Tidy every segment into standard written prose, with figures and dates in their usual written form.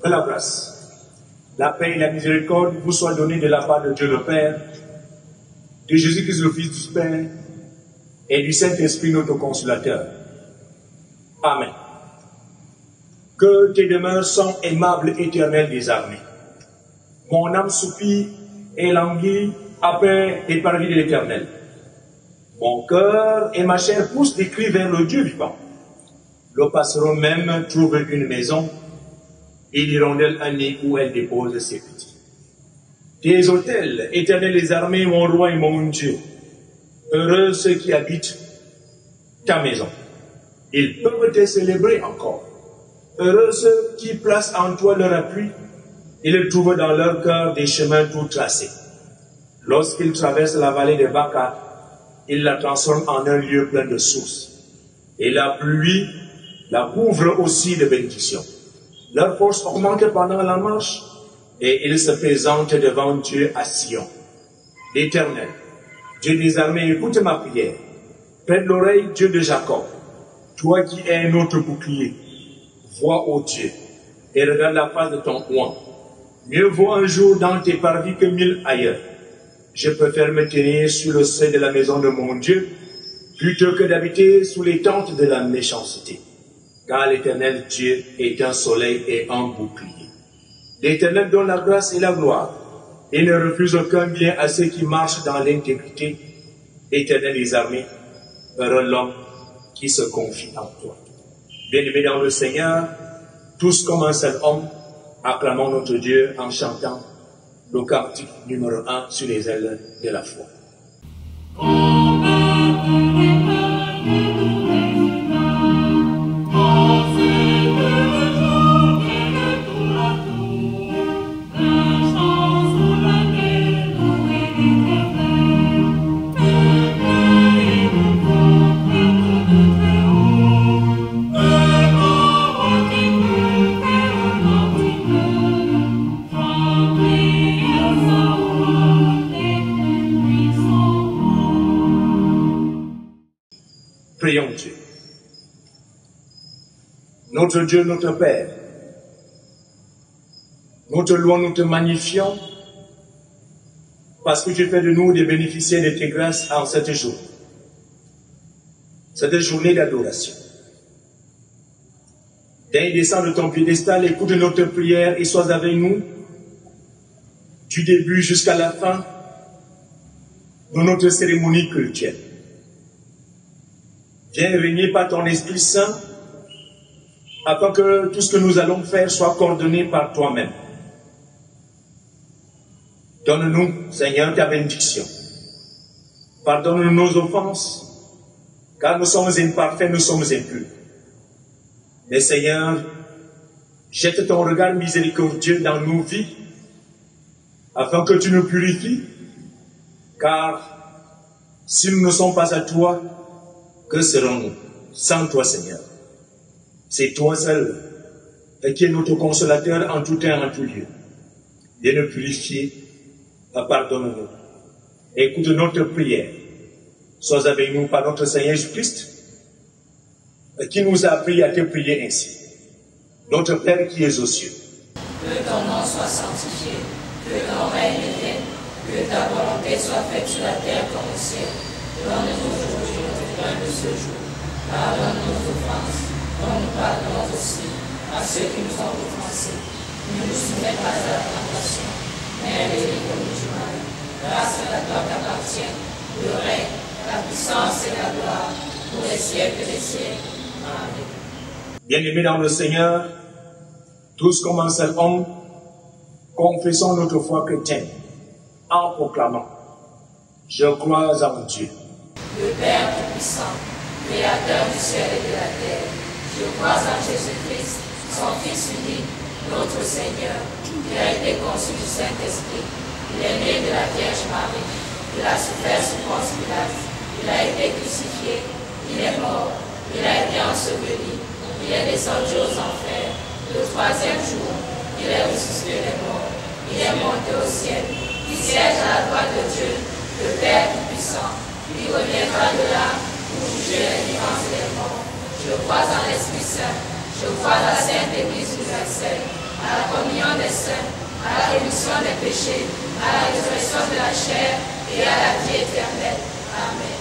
Que la grâce, la paix et la miséricorde vous soient données de la part de Dieu le Père, de Jésus-Christ le Fils du Père et du Saint-Esprit notre Consolateur. Amen. Que tes demeures sont aimables, éternelles des armées. Mon âme soupire et languit après les parvis de l'Éternel. Mon cœur et ma chair poussent des cris vers le Dieu vivant. Le passereau même trouve une maison, et l'hirondelle un nid où elle dépose ses petits. Tes autels, éternels les armées, mon roi et mon Dieu, heureux ceux qui habitent ta maison. Ils peuvent te célébrer encore. Heureux ceux qui placent en toi leur appui, ils trouvent dans leur cœur des chemins tout tracés. Lorsqu'ils traversent la vallée de Baca, ils la transforment en un lieu plein de sources. Et la pluie la couvre aussi de bénédictions. Leur force augmente pendant la marche et ils se présentent devant Dieu à Sion. L'Éternel, Dieu des armées, écoute ma prière. Prête l'oreille, Dieu de Jacob. Toi qui es notre bouclier, vois, ô Dieu, et regarde la face de ton oint. Mieux vaut un jour dans tes parvis que 1000 ailleurs. Je préfère me tenir sur le seuil de la maison de mon Dieu, plutôt que d'habiter sous les tentes de la méchanceté. Car l'Éternel Dieu est un soleil et un bouclier. L'Éternel donne la grâce et la gloire, et ne refuse aucun bien à ceux qui marchent dans l'intégrité. Éternel des armées, heureux l'homme qui se confie en toi. Bien-aimés dans le Seigneur, tous comme un seul homme, acclamons notre Dieu en chantant le cantique numéro 1 sur les ailes de la foi. Prions Dieu. Notre Dieu, notre Père, nous te louons, nous te magnifions, parce que tu fais de nous des bénéficiaires de tes grâces en cette journée. Cette journée d'adoration. Daigne descendre de ton piédestal, écoute notre prière et sois avec nous, du début jusqu'à la fin de notre cérémonie cultuelle. Viens régner par ton Esprit Saint, afin que tout ce que nous allons faire soit coordonné par toi-même. Donne-nous, Seigneur, ta bénédiction. Pardonne-nous nos offenses, car nous sommes imparfaits, nous sommes impurs. Mais Seigneur, jette ton regard miséricordieux dans nos vies, afin que tu nous purifies, car si nous ne sommes pas à toi, que serons-nous sans toi, Seigneur? C'est toi seul qui est notre consolateur en tout temps, en tout lieu. Viens nous purifier, pardonne-nous. Écoute notre prière. Sois avec nous par notre Seigneur Jésus-Christ, qui nous a appris à te prier ainsi. Notre Père qui es aux cieux. Que ton nom soit sanctifié, que ton règne vienne, que ta volonté soit faite sur la terre comme au ciel. Donne-nous aujourd'hui notre pain de ce jour. Pardonne nos offenses, comme nous pardonnons aussi à ceux qui nous ont offensés. Ne nous soumets pas à la tentation, mais délivre-nous du mal. Grâce à toi t'appartient le règne, la puissance et la gloire, pour les siècles des siècles. Amen. Bien-aimés dans le Seigneur, tous comme un seul homme, confessons notre foi chrétienne en proclamant: je crois en Dieu, le Père Tout-Puissant, Créateur du ciel et de la terre. Je crois en Jésus-Christ, son Fils unique, notre Seigneur, qui a été conçu du Saint-Esprit. Il est né de la Vierge Marie. Il a souffert sous Ponce Pilate. Il a été crucifié. Il est mort. Il a été enseveli. Il est descendu aux enfers. Le troisième jour, il est ressuscité des morts. Il est monté au ciel. Il siège à la droite de Dieu, le Père Tout-Puissant. Il reviendra de là pour juger les vivants et les morts. Je crois en l'Esprit Saint. Je crois en la Sainte Église universelle, à la communion des saints, à la rémission des péchés, à la résurrection de la chair et à la vie éternelle. Amen.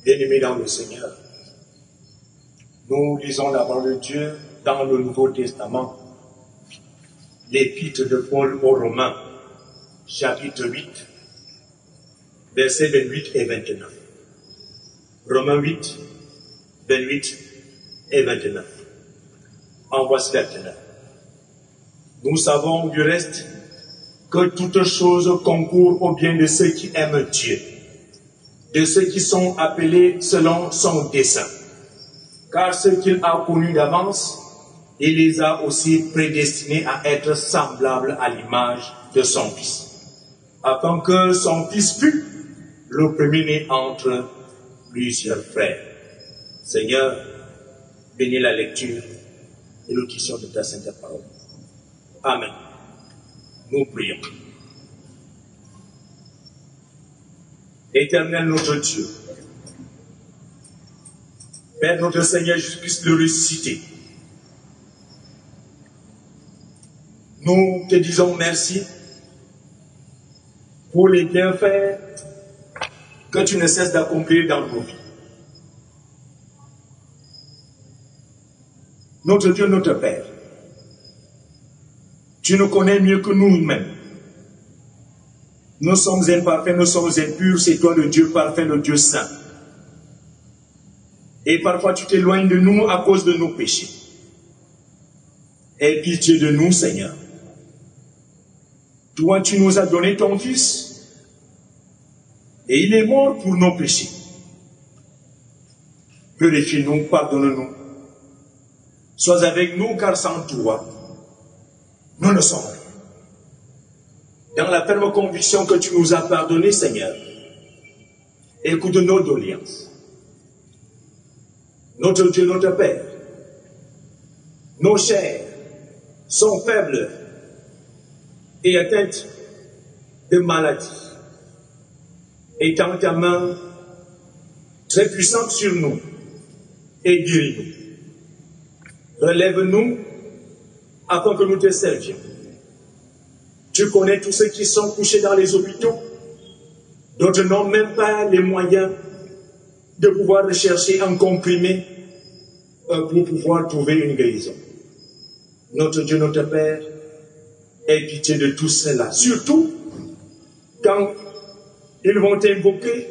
Bien-aimés dans le Seigneur, nous lisons la parole de Dieu dans le Nouveau Testament, l'épître de Paul aux Romains, chapitre 8, versets 28 et 29. Romains 8, 28 et 29. En voici la teneur. Nous savons du reste que toutes choses concourent au bien de ceux qui aiment Dieu, de ceux qui sont appelés selon son dessein. Car ceux qu'il a connus d'avance, il les a aussi prédestinés à être semblables à l'image de son Fils, afin que son Fils fût le premier-né entre plusieurs frères. Seigneur, bénis la lecture et l'audition de ta sainte parole. Amen. Nous prions. Éternel notre Dieu, Père notre Seigneur Jésus-Christ le ressuscité, nous te disons merci pour les bienfaits que tu ne cesses d'accomplir dans nos vies. Notre Dieu, notre Père, tu nous connais mieux que nous-mêmes. Nous sommes imparfaits, nous sommes impurs, c'est toi le Dieu parfait, le Dieu saint. Et parfois tu t'éloignes de nous à cause de nos péchés. Aie pitié de nous, Seigneur. Toi, tu nous as donné ton Fils, et il est mort pour nos péchés. Purifie-nous, pardonne-nous. Sois avec nous, car sans toi, nous ne sommes rien. Dans la ferme conviction que tu nous as pardonné, Seigneur, écoute nos doléances. Notre Dieu, notre Père, nos chairs sont faibles et atteintes de maladies. Étends ta main très puissante sur nous et guéris-nous. Relève-nous afin que nous te servions. Tu connais tous ceux qui sont couchés dans les hôpitaux, d'autres n'ont même pas les moyens de pouvoir rechercher un comprimé pour pouvoir trouver une guérison. Notre Dieu, notre Père, aie pitié de tout cela, surtout quand ils vont t'invoquer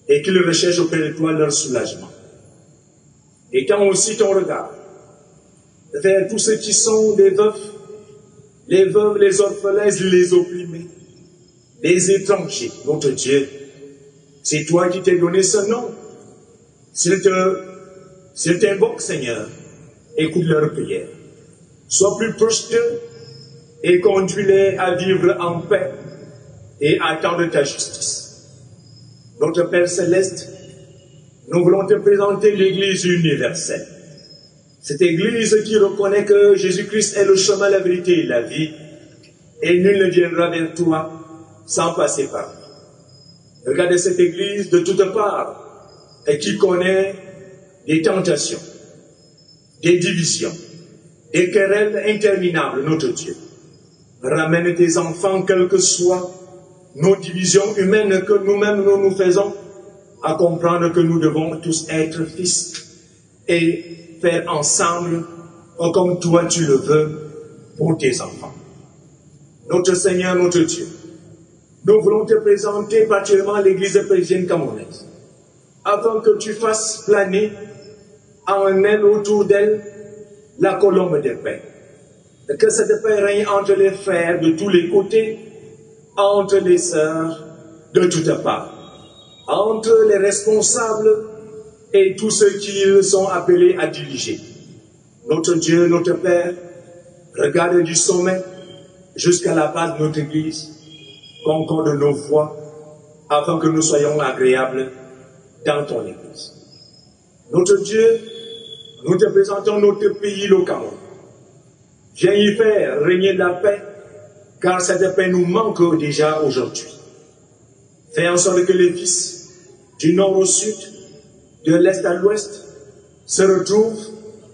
et qu'ils recherchent auprès de toi leur soulagement. Étends aussi ton regard vers tous ceux qui sont des veufs, les orphelins, les opprimés, les étrangers. Notre Dieu, c'est toi qui t'es donné ce nom. S'ils t'invoquent, Seigneur, écoute leur prière. Sois plus proche d'eux et conduis-les à vivre en paix et à attendre ta justice. Notre Père Céleste, nous voulons te présenter l'Église universelle. Cette Église qui reconnaît que Jésus-Christ est le chemin, la vérité et la vie, et nul ne viendra vers toi sans passer par lui. Regardez cette Église de toutes parts, et qui connaît des tentations, des divisions, des querelles interminables, notre Dieu. Ramène tes enfants, quelles que soient nos divisions humaines que nous-mêmes nous faisons, à comprendre que nous devons tous être fils et faire ensemble comme toi tu le veux pour tes enfants. Notre Seigneur, notre Dieu, nous voulons te présenter particulièrement l'Église chrétienne camerounaise, afin que tu fasses planer en elle, autour d'elle, la colombe de paix. Que cette paix règne entre les frères de tous les côtés, entre les sœurs de toutes parts, entre les responsables et tous ceux qui sont appelés à diriger. Notre Dieu, notre Père, regarde du sommet jusqu'à la base de notre Église, concorde nos voix, afin que nous soyons agréables dans ton Église. Notre Dieu, nous te présentons notre pays, le Cameroun. Viens y faire régner la paix, car cette paix nous manque déjà aujourd'hui. Fais en sorte que les fils du nord au sud, de l'est à l'ouest, se retrouvent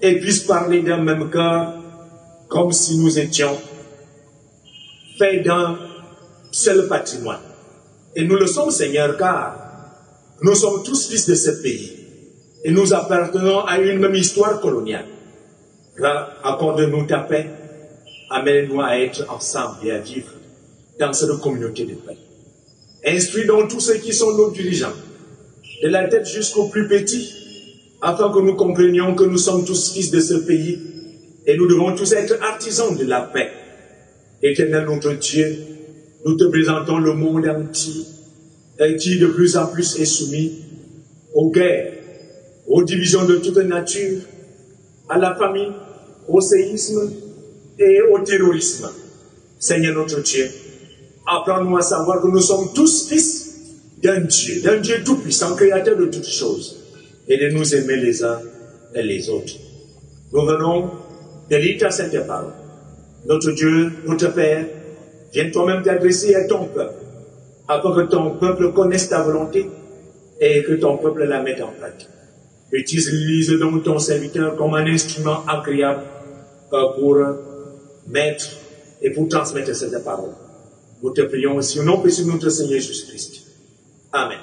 et puissent parler d'un même cœur comme si nous étions faits d'un seul patrimoine. Et nous le sommes, Seigneur, car nous sommes tous fils de ce pays. Et nous appartenons à une même histoire coloniale. Accorde-nous ta paix. Amène-nous à être ensemble et à vivre dans cette communauté de paix. Instruis donc tous ceux qui sont nos dirigeants, de la tête jusqu'au plus petit, afin que nous comprenions que nous sommes tous fils de ce pays et nous devons tous être artisans de la paix. Éternel notre Dieu, nous te présentons le monde entier qui de plus en plus est soumis aux guerres, aux divisions de toute nature, à la famine, au séisme et au terrorisme. Seigneur notre Dieu, apprends-nous à savoir que nous sommes tous fils d'un Dieu tout-puissant, créateur de toutes choses, et de nous aimer les uns et les autres. Nous venons de lire ta sainte parole. Notre Dieu, notre Père, viens toi-même t'adresser à ton peuple, afin que ton peuple connaisse ta volonté et que ton peuple la mette en pratique. Utilise donc ton serviteur comme un instrument agréable pour mettre et pour transmettre cette parole. Nous te prions aussi au nom de notre Seigneur Jésus-Christ. Amen.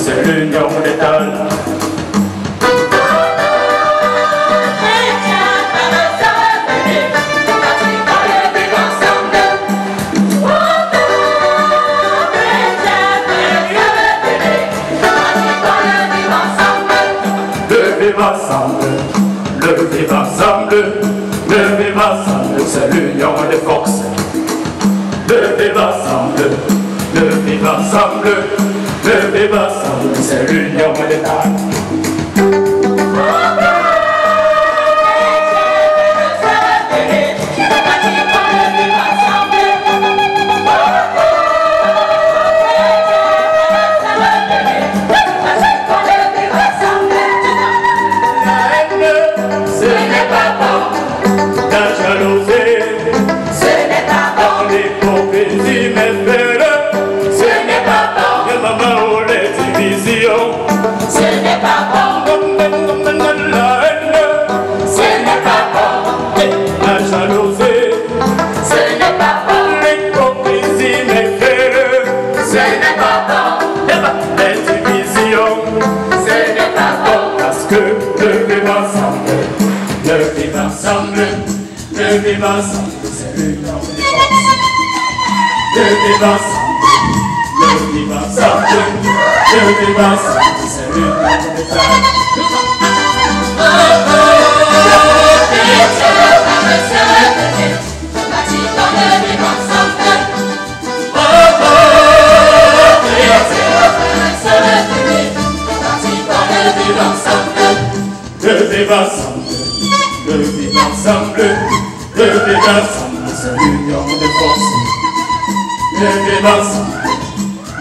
C'est l'union des talents. Levez ensemble, c'est l'union des forces. Levez ensemble, c'est l'union des talents. vivre ensemble, c'est l'union des forces. De vivre ensemble, de vivre ensemble, de vivre ensemble, c'est l'union des forces. De vivre ensemble, de vivre ensemble, de vivre ensemble, c'est l'union des forces. De vivre ensemble,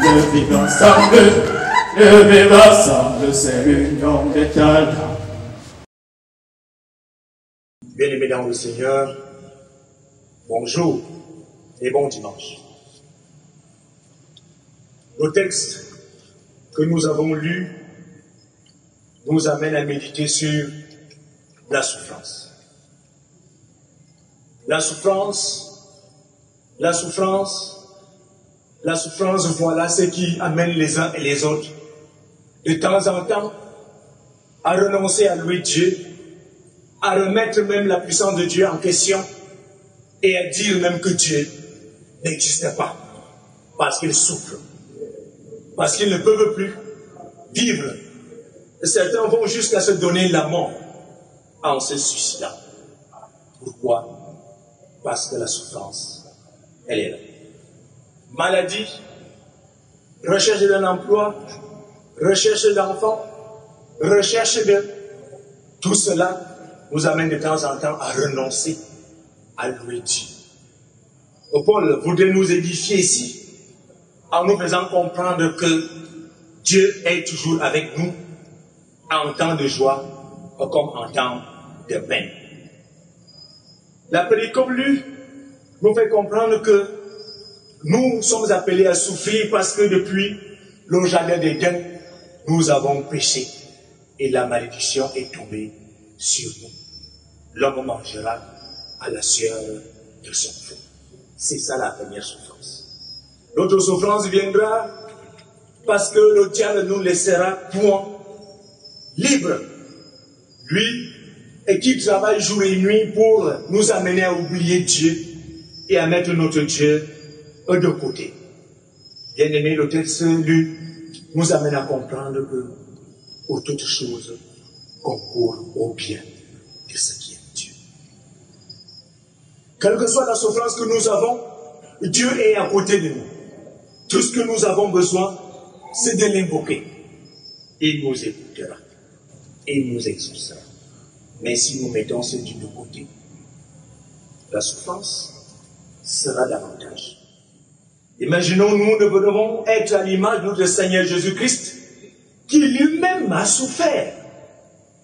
de vivre ensemble, de vivre ensemble, c'est l'union des talents. Bien-aimés dans le Seigneur, bonjour et bon dimanche. Le texte que nous avons lu nous amène à méditer sur la souffrance. La souffrance, la souffrance, la souffrance, voilà ce qui amène les uns et les autres, de temps en temps, à renoncer à louer Dieu, à remettre même la puissance de Dieu en question et à dire même que Dieu n'existe pas, parce qu'ils souffrent, parce qu'ils ne peuvent plus vivre. Certains vont jusqu'à se donner la mort en se suicidant. Pourquoi? Parce que la souffrance, elle est là. Maladie, recherche d'un emploi, recherche d'enfants, recherche de... Tout cela nous amène de temps en temps à renoncer à louer Dieu. Paul voudrait nous édifier ici en nous faisant comprendre que Dieu est toujours avec nous en temps de joie comme en temps de peine. La péricope lue nous fait comprendre que nous sommes appelés à souffrir parce que depuis le jardin d'Éden, nous avons péché et la malédiction est tombée sur nous. L'homme mangera à la sueur de son front. C'est ça la première souffrance. L'autre souffrance viendra parce que le diable nous laissera point libre. Lui, et qui travaille jour et nuit pour nous amener à oublier Dieu et à mettre notre Dieu de côté. Bien-aimé, le texte lu nous amène à comprendre que pour toutes choses concourt au bien de ce qui est Dieu. Quelle que soit la souffrance que nous avons, Dieu est à côté de nous. Tout ce que nous avons besoin, c'est de l'invoquer. Il nous écoutera. Il nous exaucera. Mais si nous mettons ce Dieu de côté, la souffrance sera davantage. Imaginons, nous devons être à l'image de notre Seigneur Jésus-Christ, qui lui-même a souffert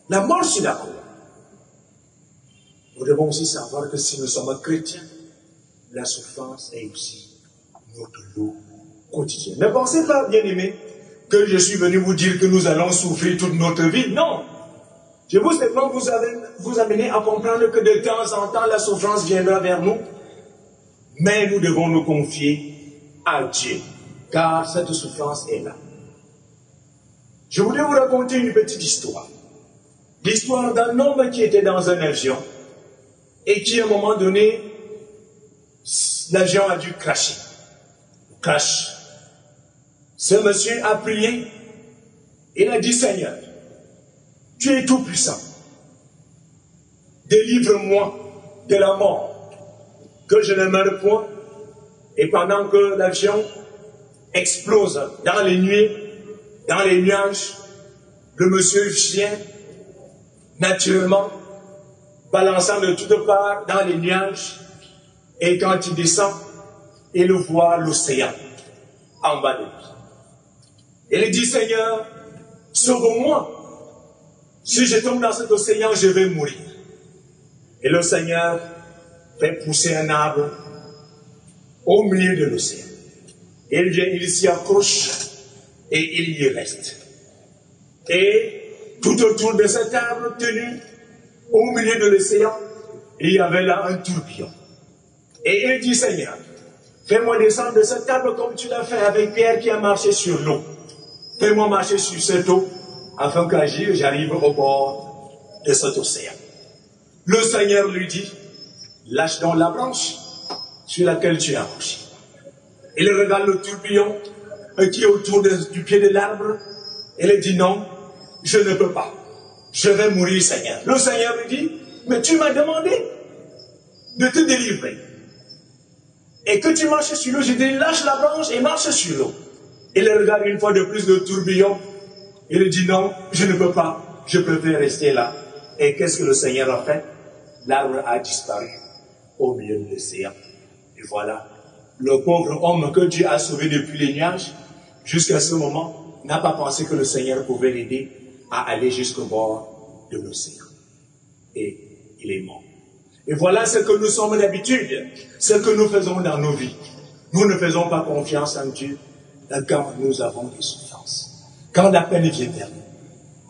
la mort sur la croix. Nous devons aussi savoir que si nous sommes chrétiens, la souffrance est aussi notre lot quotidien. Ne pensez pas, bien-aimés, que je suis venu vous dire que nous allons souffrir toute notre vie. Non. Je veux simplement vous amener à comprendre que de temps en temps, la souffrance viendra vers nous, mais nous devons nous confier à Dieu, car cette souffrance est là. Je voudrais vous raconter une petite histoire. L'histoire d'un homme qui était dans un avion et qui, à un moment donné, l'avion a dû crasher. Crash. Ce monsieur a prié. Il a dit, Seigneur, tu es tout puissant. Délivre-moi de la mort, que je ne meure point. Et pendant que l'avion explose dans les nuées, dans les nuages, le monsieur vient naturellement, balançant de toutes parts dans les nuages. Et quand il descend, il voit l'océan en bas de lui. Il dit, Seigneur, sauve-moi. Si je tombe dans cet océan, je vais mourir. Et le Seigneur fait pousser un arbre au milieu de l'océan. Il vient, il s'y accroche et il y reste. Et tout autour de cet arbre tenu au milieu de l'océan, il y avait là un tourbillon. Et il dit, Seigneur, fais-moi descendre de cet arbre comme tu l'as fait avec Pierre qui a marché sur l'eau. Fais-moi marcher sur cette eau afin j'arrive au bord de cet océan. Le Seigneur lui dit, lâche donc la branche sur laquelle tu es accroché. Il regarde le tourbillon qui est autour du pied de l'arbre. Et il dit non, je ne peux pas. Je vais mourir, Seigneur. Le Seigneur lui dit, mais tu m'as demandé de te délivrer. Et que tu marches sur l'eau, je dis lâche la branche et marche sur l'eau. Il regarde une fois de plus le tourbillon. Il dit non, je ne peux pas. Je préfère rester là. Et qu'est-ce que le Seigneur a fait? L'arbre a disparu au milieu de l'océan. Et voilà, le pauvre homme que Dieu a sauvé depuis les nuages, jusqu'à ce moment, n'a pas pensé que le Seigneur pouvait l'aider à aller jusqu'au bord de l'océan. Et il est mort. Et voilà ce que nous sommes d'habitude, ce que nous faisons dans nos vies. Nous ne faisons pas confiance en Dieu quand nous avons des souffrances. Quand la peine vient vers nous,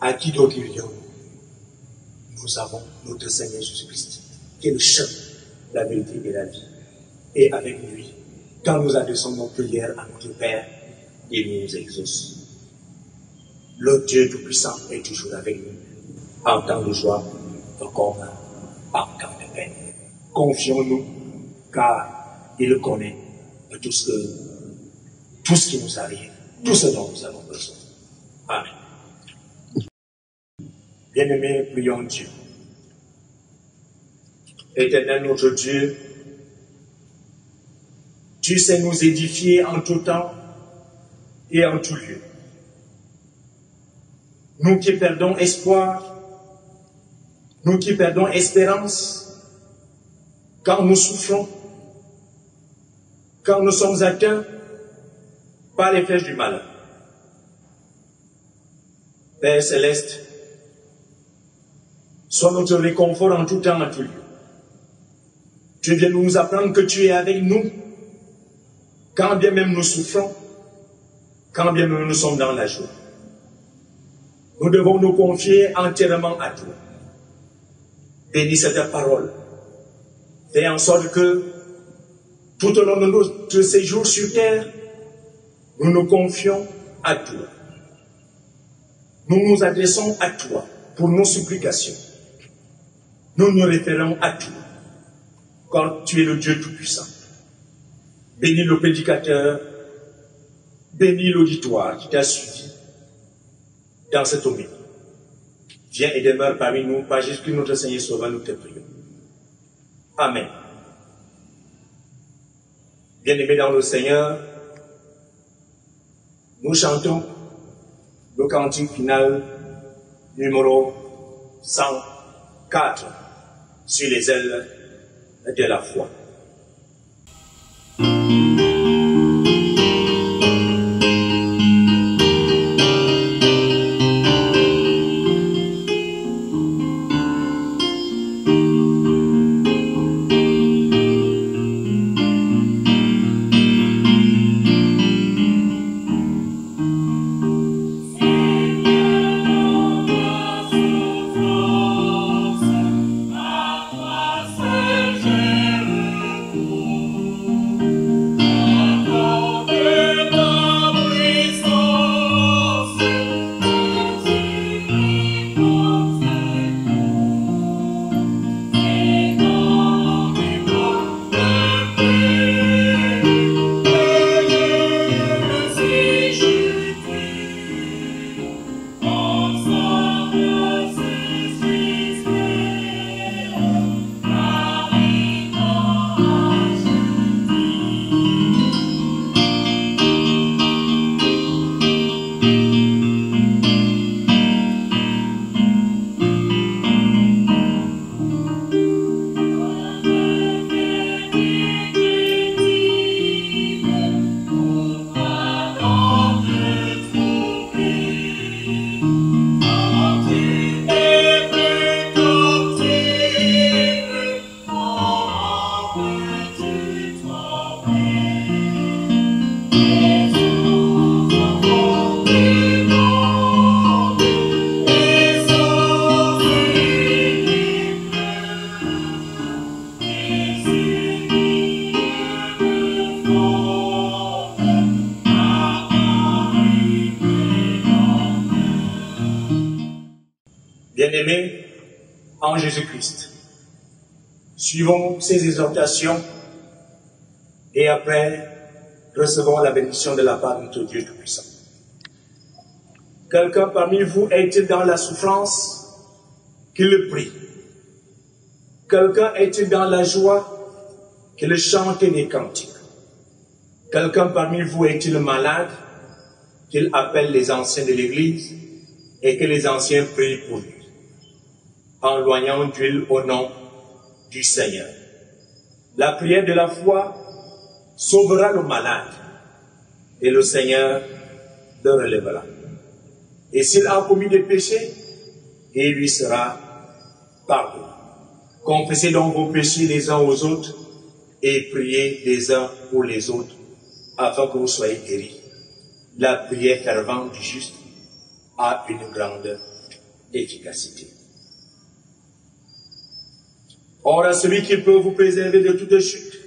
à qui d'autre irions-nous? Nous avons notre Seigneur Jésus-Christ, qui est le chemin, la vérité et la vie. Et avec lui, quand nous adressons nos prières à notre Père, il nous exauce. Le Dieu Tout-Puissant est toujours avec nous, en temps de joie, comme en temps de peine. Confions-nous, car il connaît tout ce qui nous arrive, tout ce dont nous avons besoin. Amen. Bien-aimés, prions Dieu. Éternel notre Dieu, tu sais nous édifier en tout temps et en tout lieu. Nous qui perdons espoir, nous qui perdons espérance, quand nous souffrons, quand nous sommes atteints par les flèches du malheur. Père Céleste, sois notre réconfort en tout temps, en tout lieu. Tu viens nous apprendre que tu es avec nous, quand bien même nous souffrons, quand bien même nous sommes dans la joie. Nous devons nous confier entièrement à toi. Bénis cette parole. Fais en sorte que, tout au long de notre séjour sur terre, nous nous confions à toi. Nous nous adressons à toi pour nos supplications. Nous nous référons à toi, car tu es le Dieu Tout-Puissant. Bénis le prédicateur, bénis l'auditoire qui t'a suivi dans cette homélie. Viens et demeure parmi nous, par Jésus-Christ notre Seigneur Sauveur, nous te prions. Amen. Bien-aimés dans le Seigneur, nous chantons le cantique final numéro 104 sur les ailes de la foi. Bien-aimés en Jésus-Christ, Suivons ces exhortations et après, recevons la bénédiction de la part de notre Dieu Tout-Puissant. Quelqu'un parmi vous est-il dans la souffrance? Qu'il le prie. Quelqu'un est-il dans la joie? Qu'il chante des cantiques. Quelqu'un parmi vous est-il malade? Qu'il appelle les anciens de l'Église et que les anciens prient pour lui, en loignant d'huile au nom du Seigneur. La prière de la foi sauvera le malade et le Seigneur le relèvera. Et s'il a commis des péchés, il lui sera pardonné. Confessez donc vos péchés les uns aux autres et priez les uns pour les autres afin que vous soyez guéris. La prière fervente du juste a une grande efficacité. Or, à celui qui peut vous préserver de toute chute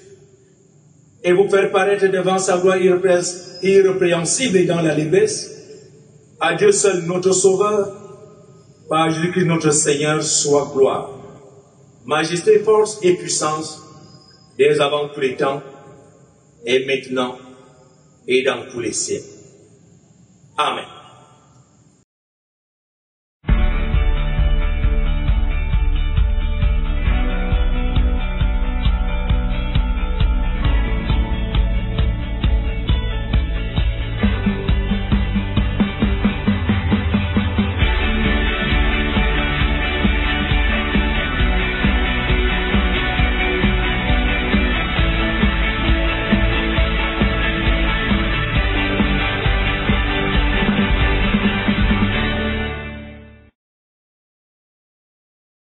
et vous faire paraître devant sa gloire irrépréhensible dans la libresse, à Dieu seul notre Sauveur, par Jésus-Christ notre Seigneur, soit gloire, majesté, force et puissance, dès avant tous les temps, et maintenant, et dans tous les siècles. Amen.